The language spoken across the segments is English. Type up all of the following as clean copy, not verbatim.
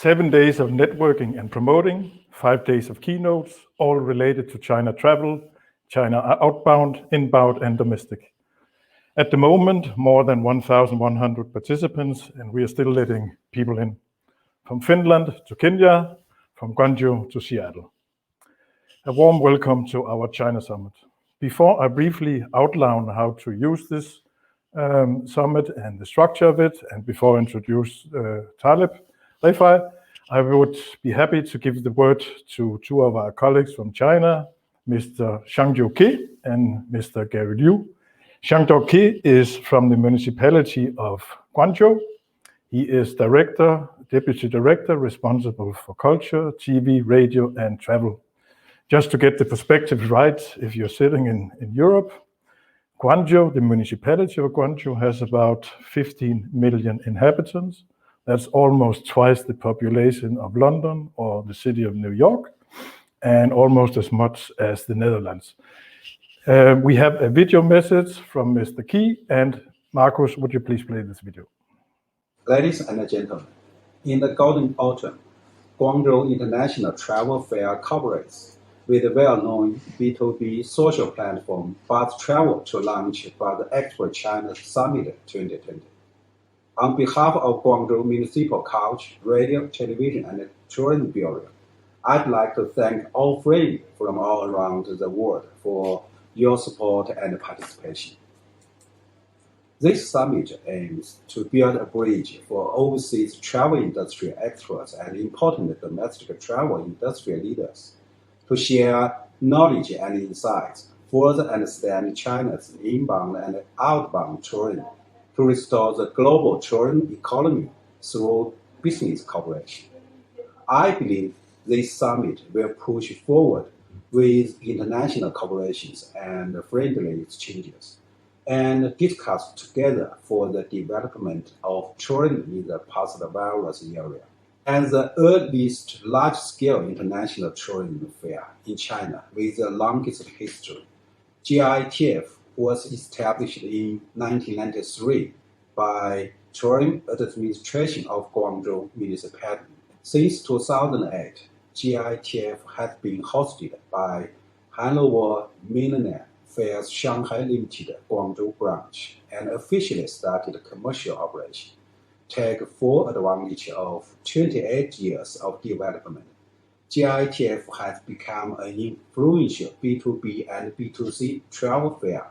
7 days of networking and promoting, 5 days of keynotes, all related to China travel, China outbound, inbound, and domestic. At the moment, more than 1,100 participants, and we are still letting people in. From Finland to Kenya, from Guangzhou to Seattle. A warm welcome to our China Summit. Before I briefly outline how to use this summit and the structure of it, and before I introduce Taleb Rifai, I would be happy to give the word to two of our colleagues from China, Mr. Xiangjiu Ke and Mr. Gary Liu. Xiangjiu Ke is from the municipality of Guangzhou. He is deputy director responsible for culture, TV, radio, and travel. Just to get the perspective right, if you're sitting in Europe, Guangzhou, the municipality of Guangzhou, has about 15 million inhabitants. That's almost twice the population of London or the city of New York, and almost as much as the Netherlands. We have a video message from Mr. Ke, and Marcus, would you please play this video? Ladies and gentlemen, in the golden autumn, Guangzhou International Travel Fair cooperates with the well-known B2B social platform Bus Travel to launch Bus Expo China Summit 2020. On behalf of Guangzhou Municipal Culture, Radio, Television, and Tourism Bureau, I'd like to thank all friends from all around the world for your support and participation. This summit aims to build a bridge for overseas travel industry experts and important domestic travel industry leaders to share knowledge and insights, further understand China's inbound and outbound tourism, to restore the global tourism economy through business cooperation. I believe this summit will push forward with international cooperations and friendly exchanges, and discuss together for the development of tourism in the post-virus area. As the earliest large-scale international tourism fair in China with the longest history, GITF was established in 1993 by Tourism Administration of Guangzhou Municipality. Since 2008, GITF has been hosted by Hanover Millionaire Fairs Shanghai Limited Guangzhou branch and officially started commercial operation, take full advantage of 28 years of development. GITF has become an influential B2B and B2C travel fair,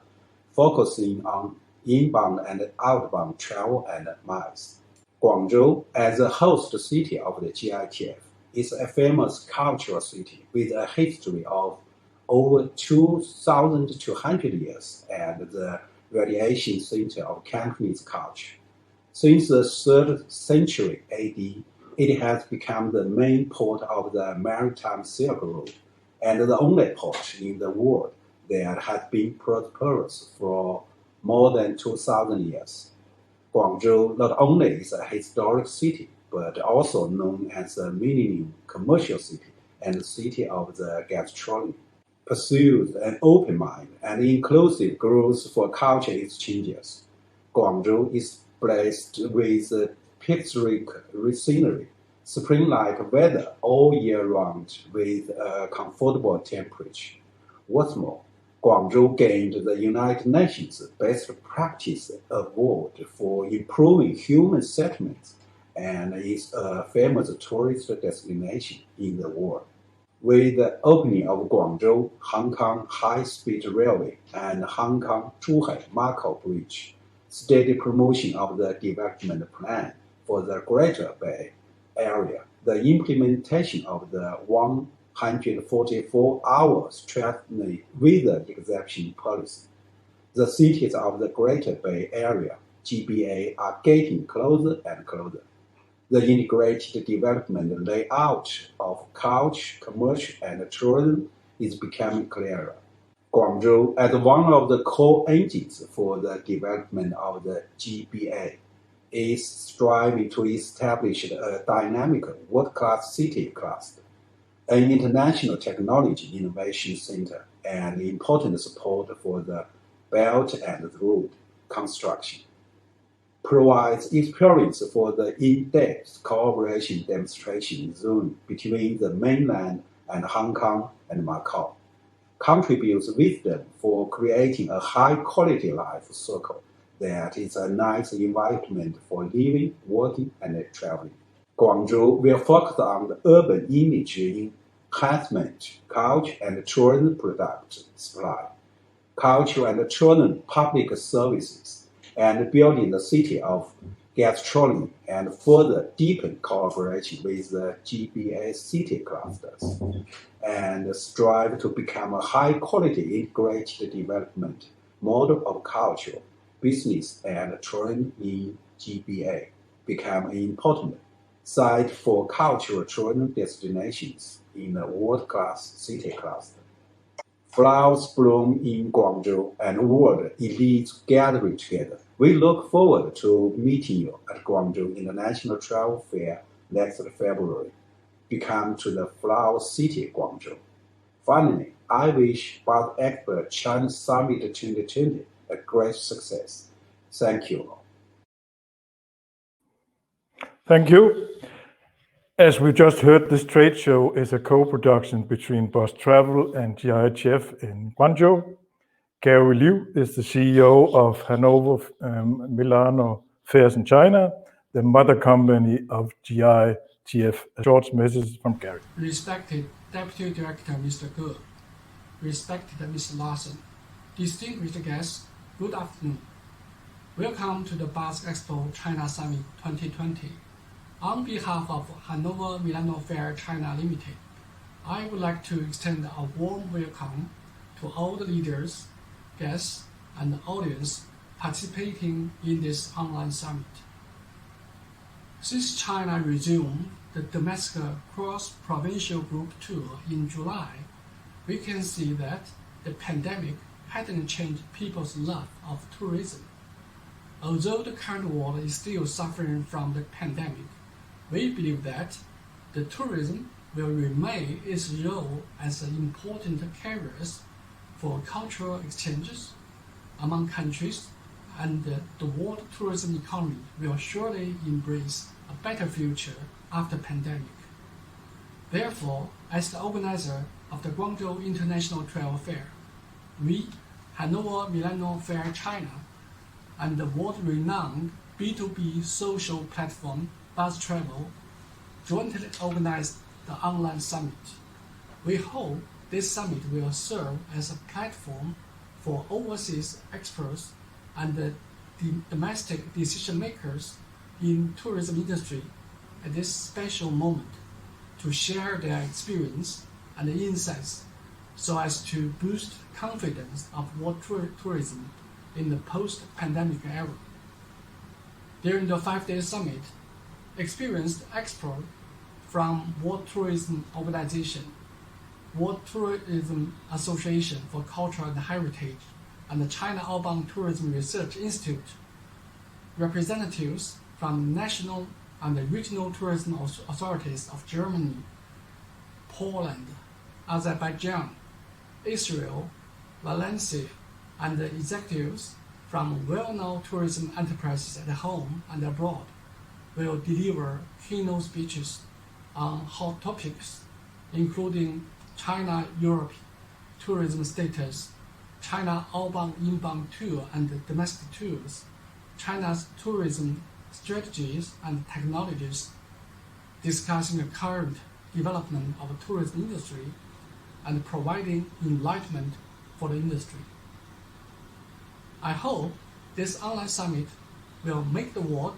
focusing on inbound and outbound travel and miles. Guangzhou, as a host city of the GITF, is a famous cultural city with a history of over 2,200 years and the radiation center of Cantonese culture. Since the 3rd century AD, it has become the main port of the maritime Silk Road and the only port in the world that has been prosperous for more than 2,000 years. Guangzhou not only is a historic city, but also known as a millennium commercial city and the city of the gastronomy. Pursues an open mind and inclusive growth for culture exchanges. Guangzhou is blessed with picturesque scenery, spring-like weather all year round with a comfortable temperature. What's more, Guangzhou gained the United Nations Best Practice Award for improving human settlements and is a famous tourist destination in the world. With the opening of Guangzhou-Hong Kong High-Speed Railway and Hong Kong-Zhuhai-Macau Bridge, steady promotion of the development plan for the Greater Bay Area, the implementation of the 144-hour travel visa exemption policy, the cities of the Greater Bay Area, GBA, are getting closer and closer. The integrated development layout of culture, commerce, and tourism is becoming clearer. Guangzhou, as one of the core engines for the development of the GBA, is striving to establish a dynamic world-class city cluster, an international technology innovation center, and important support for the Belt and Road construction. provides experience for the in-depth cooperation demonstration zone between the mainland and Hong Kong and Macau, contributes wisdom for creating a high-quality life circle that is a nice environment for living, working, and traveling. Guangzhou will focus on the urban image enhancement, culture and tourism product supply, culture and tourism public services, and building the city of gastronomy and further deepen cooperation with the GBA city clusters, and strive to become a high-quality integrated development model of culture, business, and tourism in GBA, become an important site for cultural tourism destinations in the world-class city cluster. Flowers bloom in Guangzhou and world elites gathering together. We look forward to meeting you at Guangzhou International Travel Fair next February. Become to the Flower City, Guangzhou. Finally, I wish Bath Expert China Summit 2020 a great success. Thank you. Thank you. As we just heard, this trade show is a co-production between Boss Travel and GIHF in Guangzhou. Gary Liu is the CEO of Hanover Milano Fairs in China, the mother company of GIHF. A short message from Gary. Respected Deputy Director Mr. Ge, respected Ms. Larson, distinguished guests, good afternoon. Welcome to the Bath Expo China Summit 2020. On behalf of Hanover Milano Fair China Limited, I would like to extend a warm welcome to all the leaders, guests, and audience participating in this online summit. Since China resumed the domestic cross-provincial group tour in July, we can see that the pandemic hadn't changed people's love of tourism. Although the current world is still suffering from the pandemic, we believe that the tourism will remain its role as an important carrier for cultural exchanges among countries, and the world tourism economy will surely embrace a better future after pandemic. Therefore, as the organizer of the Guangzhou International Travel Fair, we, Hanover Milano Fair China, and the world-renowned B2B social platform Bath Travel jointly organized the online summit. We hope this summit will serve as a platform for overseas experts and the domestic decision makers in tourism industry at this special moment to share their experience and insights so as to boost confidence of world tourism in the post-pandemic era. During the 5-day summit, experienced experts from World Tourism Organization, World Tourism Association for Culture and Heritage, and the China Outbound Tourism Research Institute, representatives from national and the regional tourism authorities of Germany, Poland, Azerbaijan, Israel, Valencia, and the executives from well-known tourism enterprises at home and abroad will deliver keynote speeches on hot topics, including China-Europe tourism status, China outbound-inbound tour and domestic tours, China's tourism strategies and technologies, discussing the current development of the tourism industry and providing enlightenment for the industry. I hope this online summit will make the world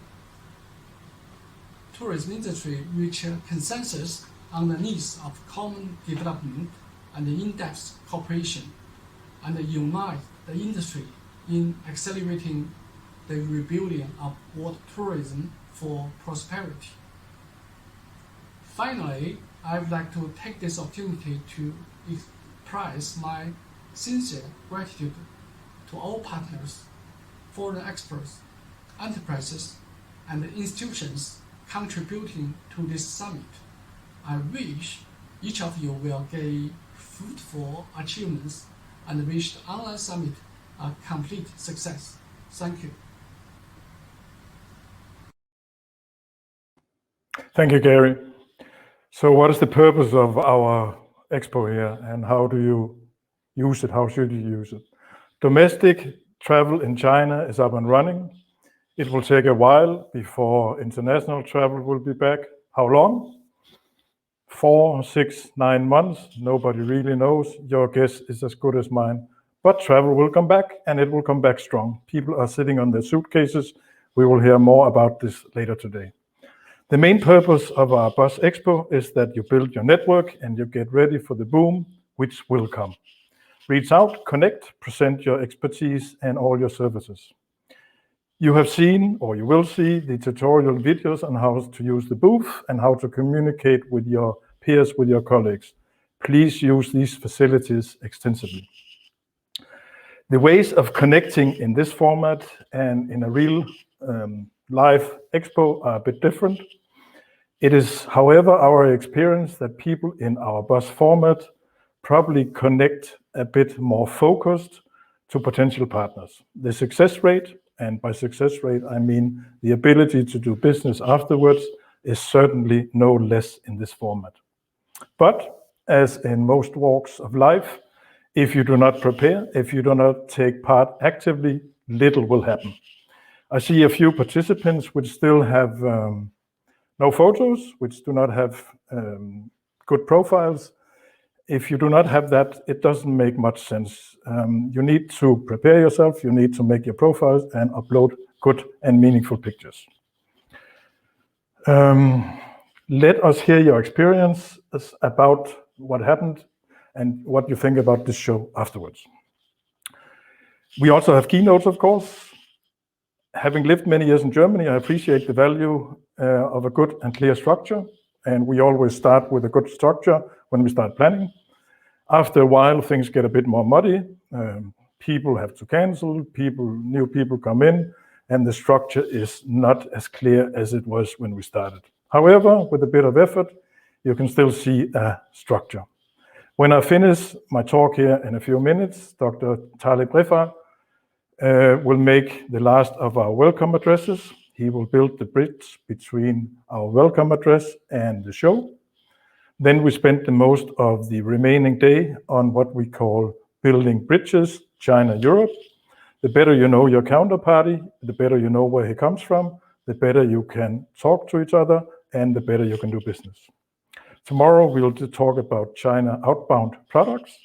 tourism industry reach a consensus on the needs of common development and in-depth cooperation, and unite the industry in accelerating the rebuilding of world tourism for prosperity. Finally, I would like to take this opportunity to express my sincere gratitude to all partners, foreign experts, enterprises, and institutions contributing to this summit. I wish each of you will gain fruitful achievements and wish the online summit a complete success. Thank you. Thank you, Gary. So what is the purpose of our expo here, and how do you use it? How should you use it? Domestic travel in China is up and running. It will take a while before international travel will be back. How long? 4, 6, 9 months. Nobody really knows. Your guess is as good as mine. But travel will come back, and it will come back strong. People are sitting on their suitcases. We will hear more about this later today. The main purpose of our Bus Expo is that you build your network and you get ready for the boom, which will come. Reach out, connect, present your expertise and all your services. You have seen, or you will see, the tutorial videos on how to use the booth and how to communicate with your peers, with your colleagues. Please use these facilities extensively. The ways of connecting in this format and in a real live expo are a bit different. It is, however, our experience that people in our bus format probably connect a bit more focused to potential partners. The success rate, and by success rate I mean the ability to do business afterwards, is certainly no less in this format. But as in most walks of life, if you do not prepare, if you do not take part actively, little will happen. I see a few participants which still have no photos, which do not have good profiles. If you do not have that, it doesn't make much sense. You need to prepare yourself, you need to make your profiles and upload good and meaningful pictures. Let us hear your experience about what happened and what you think about this show afterwards. We also have keynotes, of course. Having lived many years in Germany, I appreciate the value of a good and clear structure, and we always start with a good structure when we start planning. After a while, things get a bit more muddy. People have to cancel, new people come in, and the structure is not as clear as it was when we started. However, with a bit of effort, you can still see a structure. When I finish my talk here in a few minutes, Dr. Taleb Rifai will make the last of our welcome addresses. He will build the bridge between our welcome address and the show. Then we spent the most of the remaining day on what we call building bridges, China-Europe. The better you know your counterparty, the better you know where he comes from, the better you can talk to each other, and the better you can do business. Tomorrow we'll talk about China outbound products.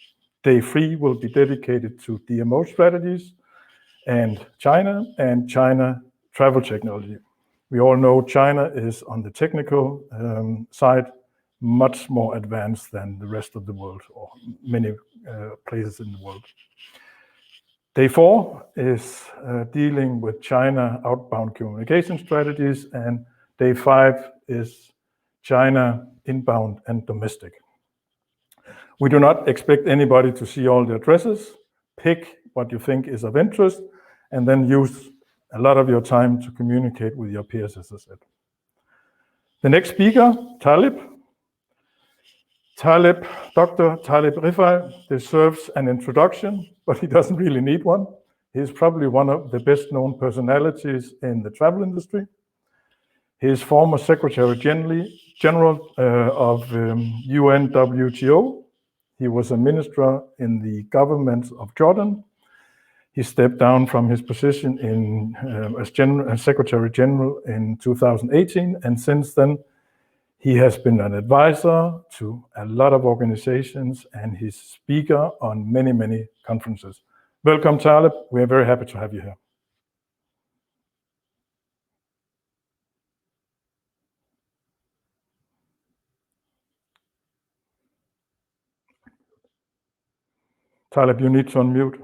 Day 3 will be dedicated to DMO strategies and China travel technology. We all know China is on the technical side much more advanced than the rest of the world, or many places in the world. Day 4 is dealing with China outbound communication strategies, and day 5 is China inbound and domestic. We do not expect anybody to see all the addresses. Pick what you think is of interest, and then use a lot of your time to communicate with your peers, as I said. The next speaker, Taleb, Dr. Taleb Rifai, deserves an introduction, but he doesn't really need one. He is probably one of the best known personalities in the travel industry. He is former Secretary-General of UNWTO. He was a minister in the government of Jordan. He stepped down from his position as Secretary-General in 2018, and since then, he has been an advisor to a lot of organizations, and he's speaker on many, many conferences. Welcome, Taleb. We are very happy to have you here. Taleb, you need to unmute.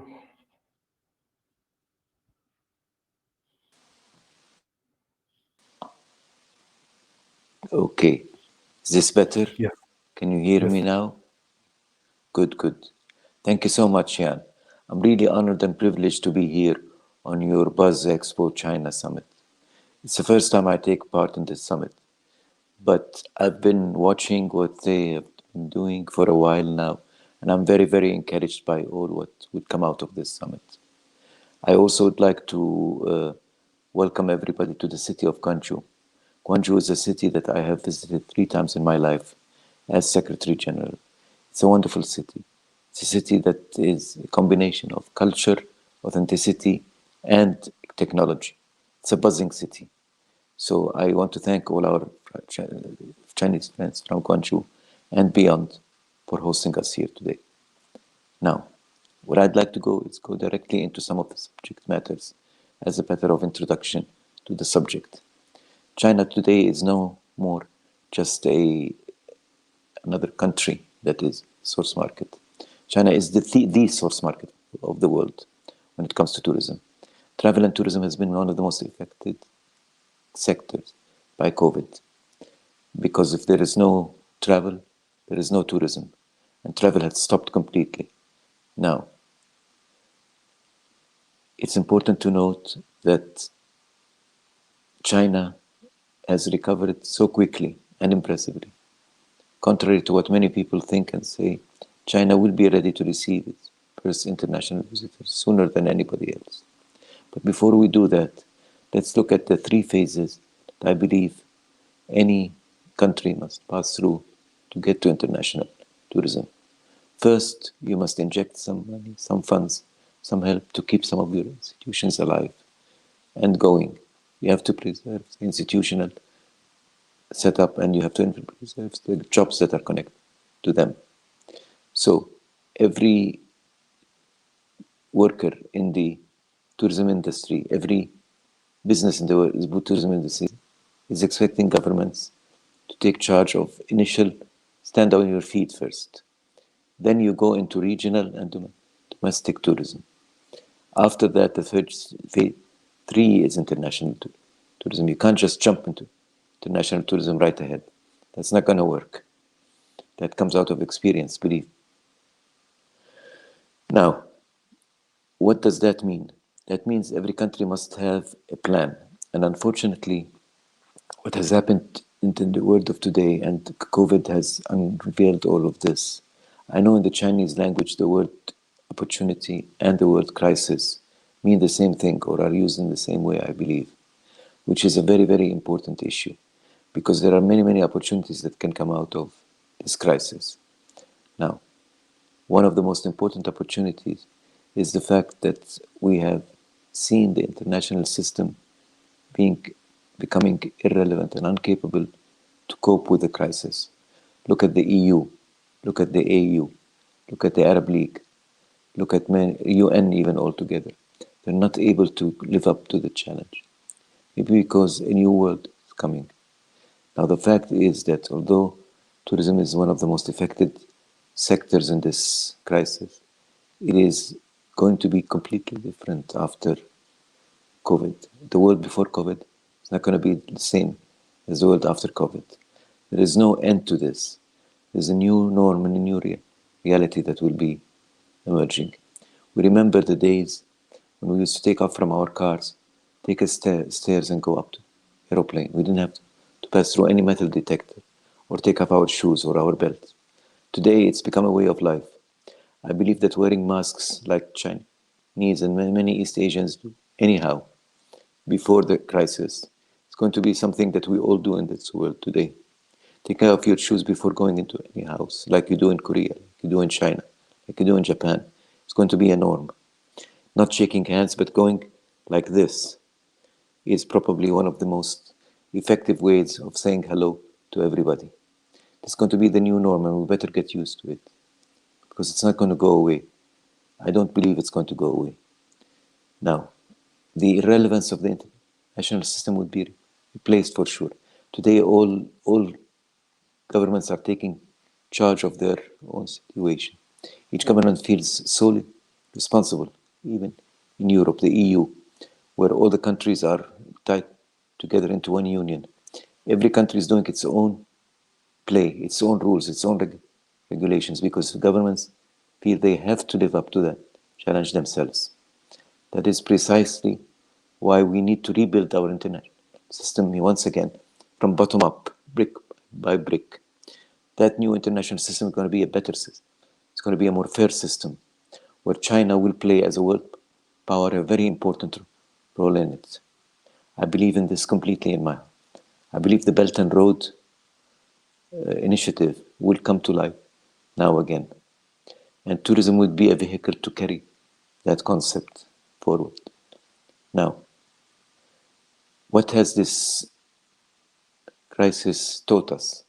Okay. Is this better? Yeah. Can you hear me now? Good, good. Thank you so much, Jan. I'm really honored and privileged to be here on your Buzz Expo China Summit. It's the first time I take part in this summit, but I've been watching what they have been doing for a while now, and I'm very, very encouraged by all what would come out of this summit. I also would like to welcome everybody to the city of Guangzhou. Guangzhou is a city that I have visited 3 times in my life as Secretary-General. It's a wonderful city. It's a city that is a combination of culture, authenticity, and technology. It's a buzzing city. So I want to thank all our Chinese friends from Guangzhou and beyond for hosting us here today. Now, where I'd like to go is go directly into some of the subject matters as a matter of introduction to the subject. China today is no more just another country that is source market. China is the source market of the world when it comes to tourism. Travel and tourism has been one of the most affected sectors by COVID, because if there is no travel, there is no tourism, and travel had stopped completely. Now, it's important to note that China has recovered so quickly and impressively. Contrary to what many people think and say, China will be ready to receive its first international visitors sooner than anybody else. But before we do that, let's look at the 3 phases that I believe any country must pass through to get to international tourism. First, you must inject some money, some funds, some help to keep some of your institutions alive and going. You have to preserve the institutional setup, and you have to preserve the jobs that are connected to them. So every worker in the tourism industry, every business in the tourism industry is expecting governments to take charge of initial stand on your feet first. Then you go into regional and domestic tourism. After that, the third phase 3 is international tourism. You can't just jump into international tourism right ahead. That's not going to work. That comes out of experience, believe. Now, what does that mean? That means every country must have a plan. And unfortunately, what has happened in the world of today, and COVID has unveiled all of this. I know in the Chinese language, the word opportunity and the word crisis mean the same thing, or are used in the same way, I believe, which is a very, very important issue, because there are many, many opportunities that can come out of this crisis. Now, one of the most important opportunities is the fact that we have seen the international system becoming irrelevant and incapable to cope with the crisis. Look at the EU, look at the AU, look at the Arab League, look at UN even altogether. They're not able to live up to the challenge. Maybe because a new world is coming. Now the fact is that although tourism is one of the most affected sectors in this crisis, it is going to be completely different after COVID. The world before COVID is not going to be the same as the world after COVID. There is no end to this. There's a new norm and a new reality that will be emerging. We remember the days when we used to take off from our cars, take a stairs and go up to aeroplane. We didn't have to pass through any metal detector or take off our shoes or our belts. Today, it's become a way of life. I believe that wearing masks like Chinese and many East Asians do anyhow before the crisis, it's going to be something that we all do in this world today. Take off your shoes before going into any house, like you do in Korea, like you do in China, like you do in Japan. It's going to be a norm. Not shaking hands, but going like this is probably one of the most effective ways of saying hello to everybody. It's going to be the new norm, and we better get used to it, because it's not going to go away. I don't believe it's going to go away. Now, the irrelevance of the international system would be replaced for sure. Today, all governments are taking charge of their own situation. Each government feels solely responsible, even in Europe, the EU, where all the countries are tied together into one union. Every country is doing its own play, its own rules, its own regulations, because governments feel they have to live up to that challenge themselves. That is precisely why we need to rebuild our international system once again from bottom up, brick by brick. That new international system is going to be a better system. It's going to be a more fair system, where China will play as a world power a very important role in it. I believe in this completely in my heart. I believe the Belt and Road initiative will come to life now again. And tourism would be a vehicle to carry that concept forward. Now, what has this crisis taught us?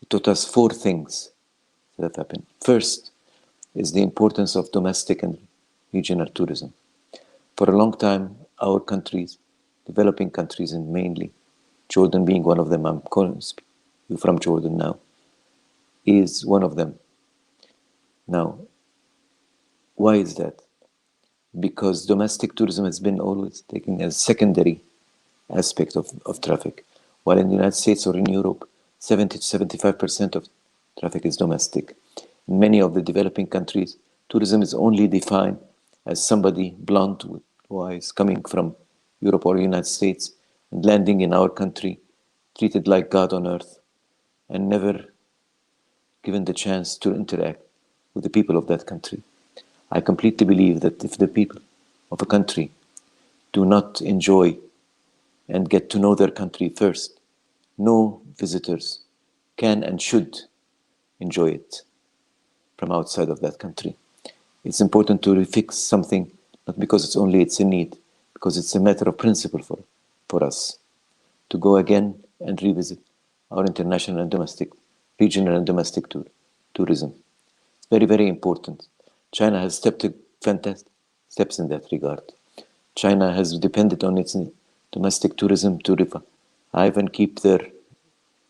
It taught us four things that have happened. First is the importance of domestic and regional tourism. For a long time, our countries, developing countries, and mainly Jordan being one of them, I'm calling you from Jordan now, is one of them. Now, why is that? Because domestic tourism has been always taken as secondary aspect of traffic, while in the United States or in Europe, 70 to 75% of traffic is domestic. In many of the developing countries, tourism is only defined as somebody blonde with eyes coming from Europe or United States and landing in our country, treated like God on earth, and never given the chance to interact with the people of that country. I completely believe that if the people of a country do not enjoy and get to know their country first, no visitors can and should enjoy it from outside of that country. It's important to refix something, not because it's a need, because it's a matter of principle for us to go again and revisit our international and domestic, regional and domestic tourism. It's very, very important. China has stepped fantastic steps in that regard. China has depended on its domestic tourism to revive and keep their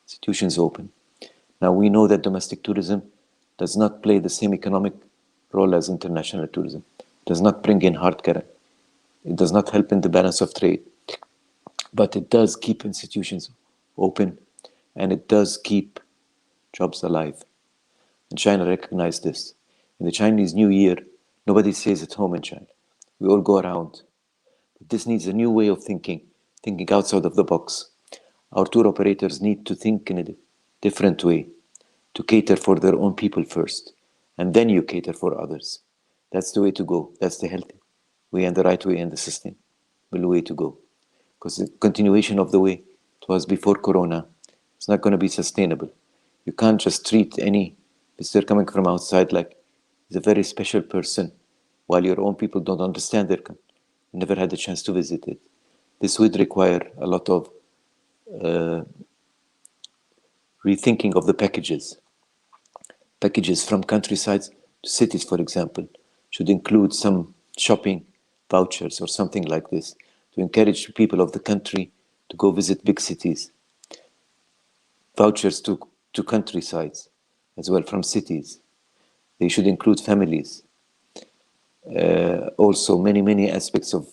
institutions open. Now we know that domestic tourism does not play the same economic role as international tourism. It does not bring in hard currency. It does not help in the balance of trade. But it does keep institutions open, and it does keep jobs alive. And China recognized this. In the Chinese New Year, nobody stays at home in China. We all go around. But this needs a new way of thinking outside of the box. Our tour operators need to think in a different way, to cater for their own people first, and then you cater for others. That's the way to go. That's the healthy way and the right way and the sustainable way to go. Because the continuation of the way it was before Corona, it's not going to be sustainable. You can't just treat any visitor coming from outside like he's a very special person, while your own people don't understand their country, never had the chance to visit it. This would require a lot of rethinking of the packages. Packages from countrysides to cities, for example, should include some shopping vouchers or something like this to encourage people of the country to go visit big cities. Vouchers to countrysides as well from cities. They should include families. Also, many aspects of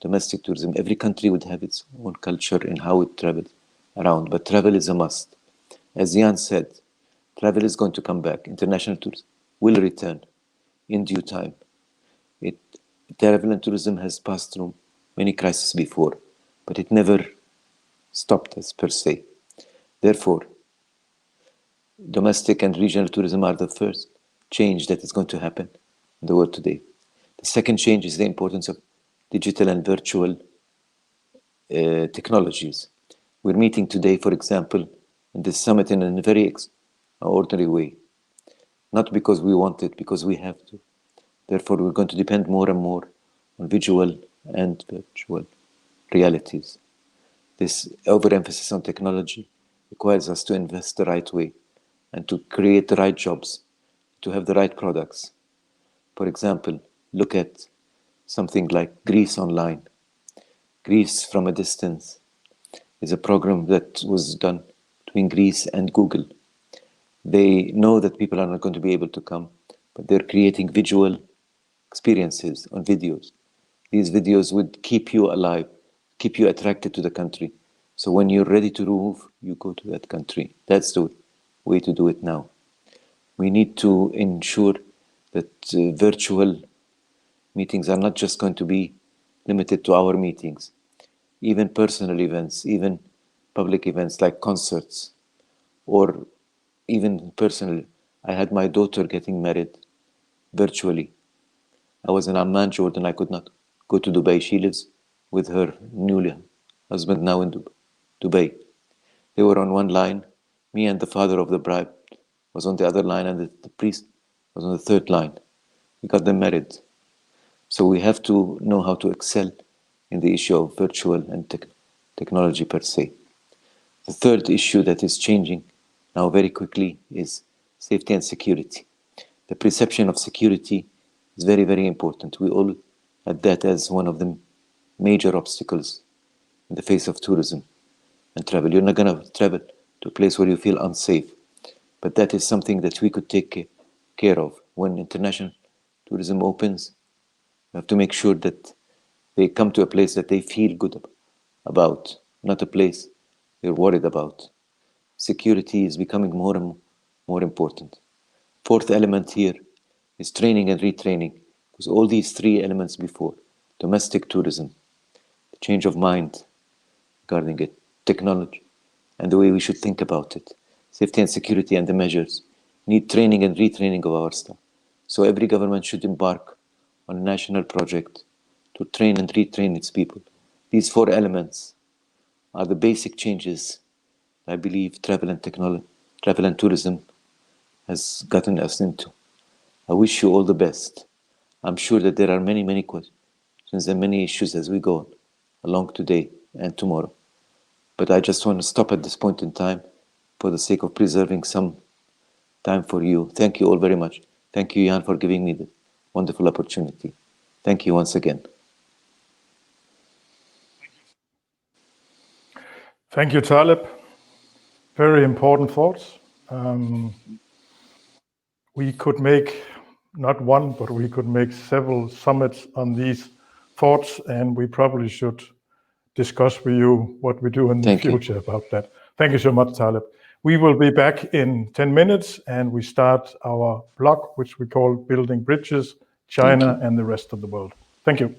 domestic tourism. Every country would have its own culture in how it travels around, but travel is a must. As Jan said, travel is going to come back. International tourism will return in due time. Travel and tourism has passed through many crises before, but it never stopped us per se. Therefore, domestic and regional tourism are the first change that is going to happen in the world today. The second change is the importance of digital and virtual technologies. We're meeting today, for example, in this summit in a very extraordinary way. Not because we want it, because we have to. Therefore, we're going to depend more and more on visual and virtual realities. This overemphasis on technology requires us to invest the right way and to create the right jobs, to have the right products. For example, look at something like Greece Online. Greece from a Distance is a program that was done between Greece and Google. They know that people are not going to be able to come, but they're creating visual experiences on videos. These videos would keep you alive, keep you attracted to the country. So when you're ready to move, you go to that country. That's the way to do it now. We need to ensure that virtual meetings are not just going to be limited to our meetings. Even personal events, even public events like concerts, or even personal. I had my daughter getting married virtually. I was in Amman, Jordan. I could not go to Dubai. She lives with her newly husband now in Dubai. They were on one line. Me and the father of the bride was on the other line, and the priest was on the third line. We got them married. So we have to know how to excel in the issue of virtual and technology per se. The third issue that is changing now very quickly is safety and security. The perception of security is very, very important. We all had that as one of the major obstacles in the face of tourism and travel. You're not going to travel to a place where you feel unsafe, but that is something that we could take care of. When international tourism opens, we have to make sure that they come to a place that they feel good about, not a place they're worried about. Security is becoming more and more important. Fourth element here is training and retraining, because all these three elements before, domestic tourism, the change of mind regarding it, technology, and the way we should think about it, safety and security and the measures, need training and retraining of our staff. So every government should embark on a national project to train and retrain its people. These four elements are the basic changes I believe travel and tourism has gotten us into. I wish you all the best. I'm sure that there are many, many questions and many issues as we go along today and tomorrow. But I just want to stop at this point in time for the sake of preserving some time for you. Thank you all very much. Thank you, Jan, for giving me the wonderful opportunity. Thank you once again. Thank you, Taleb. Very important thoughts. We could make not one, but we could make several summits on these thoughts, and we probably should discuss with you what we do in the future about that. Thank you so much, Taleb. We will be back in 10 minutes, and we start our blog, which we call Building Bridges, China and the Rest of the World. Thank you.